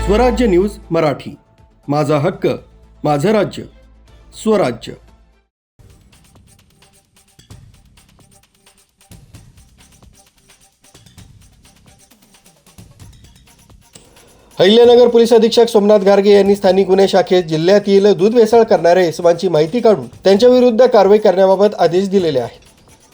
स्वराज्य न्यूज मराठी, माझा हक्क, माझं राज्य, स्वराज्य। अहिल्यानगर पोलीस अधीक्षक सोमनाथ गार्गे यांनी स्थानिक गुन्हे शाखेत जिल्ह्यातील दूध भेसळ करणाऱ्या इसमांची माहिती काढून त्यांच्या विरुद्ध कारवाई करण्याबाबत आदेश दिलेले आहेत।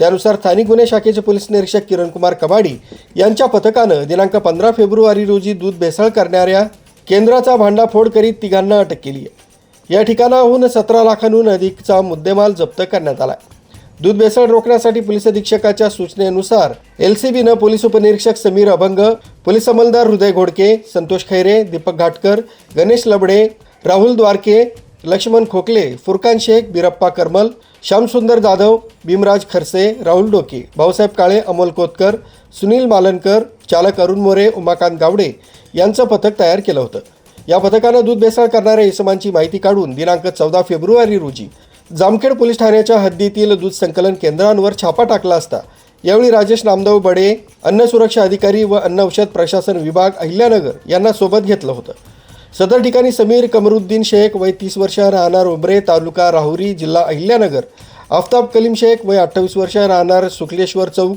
त्यानुसार स्थानिक गुन्हे शाखेचे पोलीस निरीक्षक किरण कुमार कबाडी यांच्या पथकानं दिनांक 15 फेब्रुवारी रोजी दूध भेसळ करणाऱ्या केंद्राचा भांडाफोड करीत तिघांना अटक केली आहे। या ठिकाणाहून 17 लाखांहून अधिकचा मुद्देमाल जप्त करण्यात आला। दूध भेसळ रोखण्यासाठी पोलीस अधीक्षकाच्या सूचनेनुसार एलसीबीनं पोलीस उपनिरीक्षक समीर अभंग, पोलीस अंमलदार हृदय घोडके, संतोष खैरे, दीपक घाटकर, गणेश लबडे, राहुल द्वारके, लक्ष्मण खोकले, फुरकान शेख, बिरप्पा करमल, श्यामसुंदर जाधव, भीमराज खरसे, राहुल डोके, भाऊसाहेब काळे, अमोल कोतकर, सुनील मालनकर, चालक अरुण मोरे, उमाकांत गावडे यांचं पथक तयार केलं होतं। या पथकानं दूध भेसळ करणाऱ्या इसमांची माहिती काढून दिनांक 14 फेब्रुवारी रोजी जामखेड पोलीस ठाण्याच्या हद्दीतील दूध संकलन केंद्रांवर छापा टाकला असता यावेळी राजेश नामदेव बडे, अन्न सुरक्षा अधिकारी व अन्न औषध प्रशासन विभाग अहिल्यानगर यांना सोबत घेतलं होतं। सदर ठिकाणी समीर कमरुद्दीन शेख वय 30 वर्ष राहणार उमरे, तालुका राहुरी, जिल्हा अहिल्यानगर, आफताब कलीम शेख वय 28 वर्ष राहणार सुकलेश्वर चौक,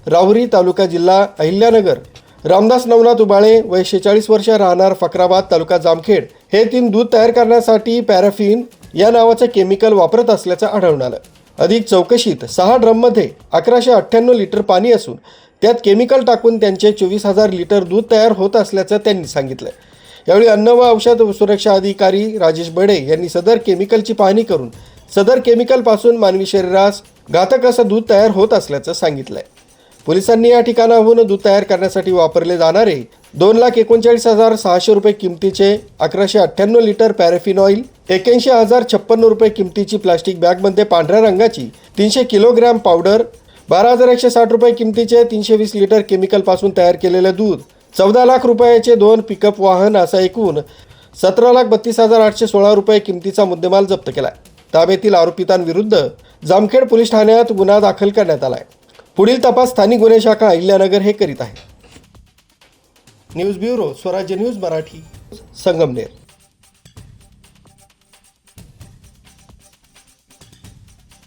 राहुरी, तालुका जिल्हा अहिल्यानगर, रामदास नवनाथ उबाळे वय 46 वर्ष राहणार फकराबाद, तालुका जामखेड हे 3 दूध तयार करण्यासाठी पॅराफिन या नावाचं केमिकल वापरत असल्याचं आढळून आलं। अधिक चौकशीत 6 ड्रममध्ये 1198 लिटर पाणी असून त्यात केमिकल टाकून त्यांचे 24,000 लिटर दूध तयार होत असल्याचं त्यांनी सांगितलं। यावेळी अन्न व औषध सुरक्षा अधिकारी राजेश बडे यांनी सदर केमिकलची पाहणी करून सदर केमिकलपासून मानवी शरीरास घातक असं दूध तयार होत असल्याचं सांगितलंय। पोलिसांनी या ठिकाणाहून दूध तयार करण्यासाठी वापरले जाणारे 2,39,600 रुपये किमतीचे 1198 लिटर पॅराफिन ऑइल, 81,056 रुपये किमतीची प्लास्टिक बॅगमध्ये पांढऱ्या रंगाची 300 किलोग्रॅम पावडर, 12,160 रुपये किमतीचे 320 लिटर केमिकलपासून तयार केलेले दूध, 14 लाख रुपयाचे 2 पिकअप वाहन असा एकूण 17,32,816 रुपये किमतीचा मुद्देमाल जप्त केलाय। ताब्यातील आरोपितांविरुद्ध जामखेड पोलीस ठाण्यात गुन्हा दाखल करण्यात आलाय। पुढील तपास स्थानिक गुन्हे शाखा अहिल्यानगर हे करीत आहे। न्यूज ब्युरो, स्वराज्य न्यूज मराठी, संगमनेर।